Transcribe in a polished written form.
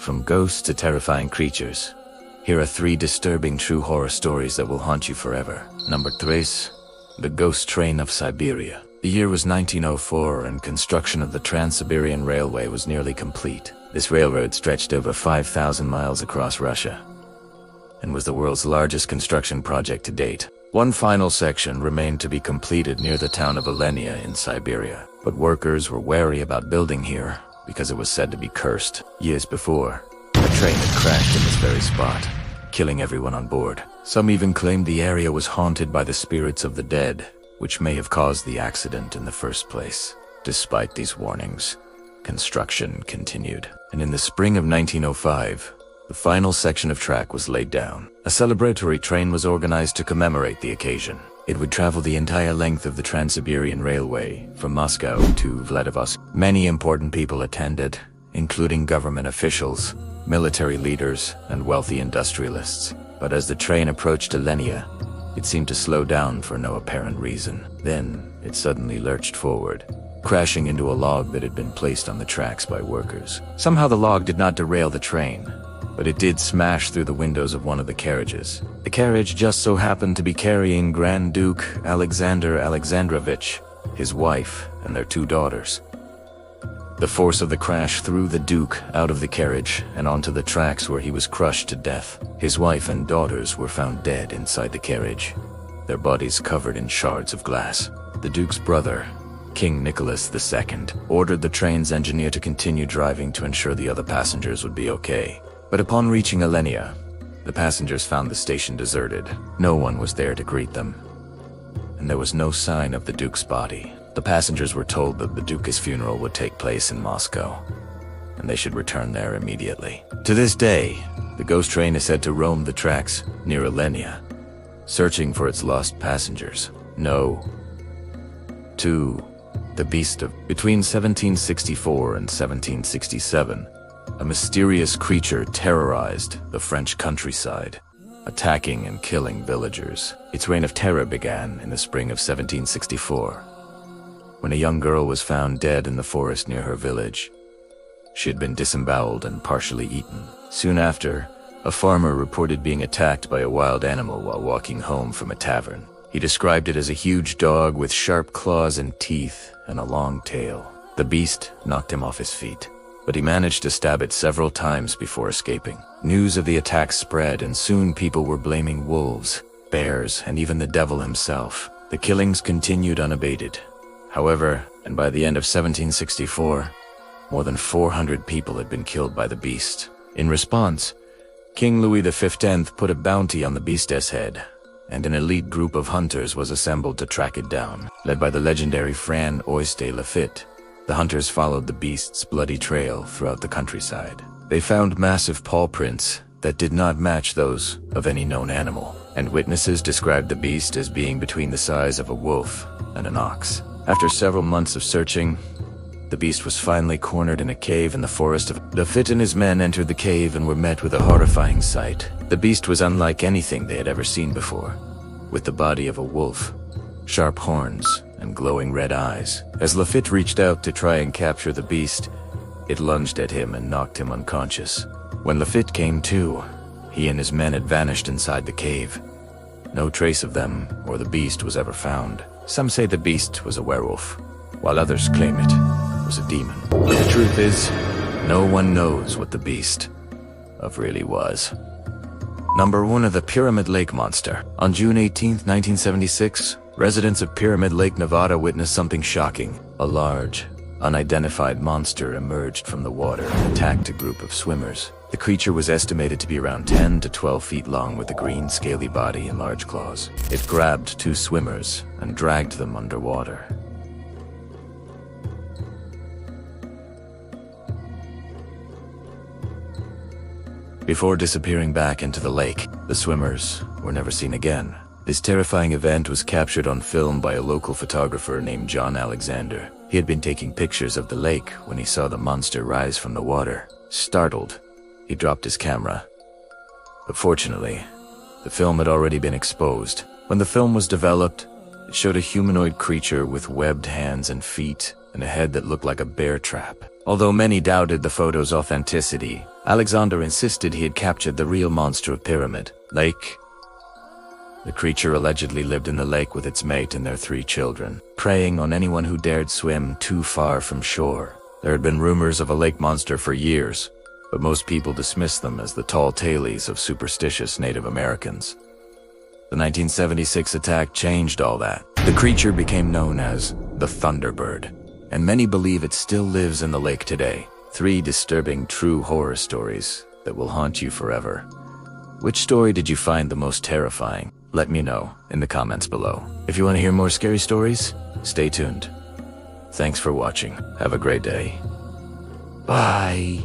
From ghosts to terrifying creatures, here are 3 disturbing true horror stories that will haunt you forever. Number 3, the ghost train of Siberia. The year was 1904 and construction of the Trans-Siberian Railway was nearly complete. This railroad stretched over 5,000 miles across Russia and was the world's largest construction project to date. One final section remained to be completed near the town of Alenia in Siberia, but workers were wary about building here because it was said to be cursed. Years before, a train had crashed in this very spot, killing everyone on board. Some even claimed the area was haunted by the spirits of the dead, which may have caused the accident in the first place. Despite these warnings, construction continued, and in the spring of 1905, the final section of track was laid down. A celebratory train was organized to commemorate the occasion. It would travel the entire length of the Trans-Siberian Railway, from Moscow to Vladivostok. Many important people attended, including government officials, military leaders, and wealthy industrialists. But as the train approached Alenia, it seemed to slow down for no apparent reason. Then, it suddenly lurched forward, crashing into a log that had been placed on the tracks by workers. Somehow the log did not derail the train, but it did smash through the windows of one of the carriages. The carriage just so happened to be carrying Grand Duke Alexander Alexandrovich, his wife, and their 2 daughters. The force of the crash threw the Duke out of the carriage and onto the tracks where he was crushed to death. His wife and daughters were found dead inside the carriage, their bodies covered in shards of glass. The Duke's brother, King Nicholas II, ordered the train's engineer to continue driving to ensure the other passengers would be okay. But upon reaching Alenia, the passengers found the station deserted. No one was there to greet them, and there was no sign of the Duke's body. The passengers were told that the Duke's funeral would take place in Moscow, and they should return there immediately. To this day, the ghost train is said to roam the tracks near Alenia, searching for its lost passengers. No. 2. The Beast of... Between 1764 and 1767, a mysterious creature terrorized the French countryside, attacking and killing villagers. Its reign of terror began in the spring of 1764, when a young girl was found dead in the forest near her village. She had been disemboweled and partially eaten. Soon after, a farmer reported being attacked by a wild animal while walking home from a tavern. He described it as a huge dog with sharp claws and teeth and a long tail. The beast knocked him off his feet, but he managed to stab it several times before escaping. News of the attack spread, and soon people were blaming wolves, bears, and even the devil himself. The killings continued unabated. However, and by the end of 1764, more than 400 people had been killed by the beast. In response, King Louis XV put a bounty on the beast's head, and an elite group of hunters was assembled to track it down. Led by the legendary Fran Oyste Lafitte, the hunters followed the beast's bloody trail throughout the countryside. They found massive paw prints that did not match those of any known animal, and witnesses described the beast as being between the size of a wolf and an ox. After several months of searching, the beast was finally cornered in a cave in the forest of... Lafitte and his men entered the cave and were met with a horrifying sight. The beast was unlike anything they had ever seen before, with the body of a wolf, sharp horns, and glowing red eyes. As Lafitte reached out to try and capture the beast, it lunged at him and knocked him unconscious. When Lafitte came to, he and his men had vanished inside the cave. No trace of them or the beast was ever found. Some say the beast was a werewolf, while others claim it was a demon. But the truth is, no one knows what the beast of really was. Number 1 of the Pyramid Lake Monster. On June 18, 1976, residents of Pyramid Lake, Nevada witnessed something shocking. A large, unidentified monster emerged from the water and attacked a group of swimmers. The creature was estimated to be around 10 to 12 feet long with a green, scaly body and large claws. It grabbed 2 swimmers and dragged them underwater. Before disappearing back into the lake, the swimmers were never seen again. This terrifying event was captured on film by a local photographer named John Alexander. He had been taking pictures of the lake when he saw the monster rise from the water. Startled, he dropped his camera. But fortunately, the film had already been exposed. When the film was developed, it showed a humanoid creature with webbed hands and feet and a head that looked like a bear trap. Although many doubted the photo's authenticity, Alexander insisted he had captured the real monster of Pyramid Lake. The creature allegedly lived in the lake with its mate and their 3 children, preying on anyone who dared swim too far from shore. There had been rumors of a lake monster for years, but most people dismissed them as the tall tales of superstitious Native Americans. The 1976 attack changed all that. The creature became known as the Thunderbird, and many believe it still lives in the lake today. 3 disturbing true horror stories that will haunt you forever. Which story did you find the most terrifying? Let me know in the comments below. If you want to hear more scary stories, stay tuned. Thanks for watching. Have a great day. Bye.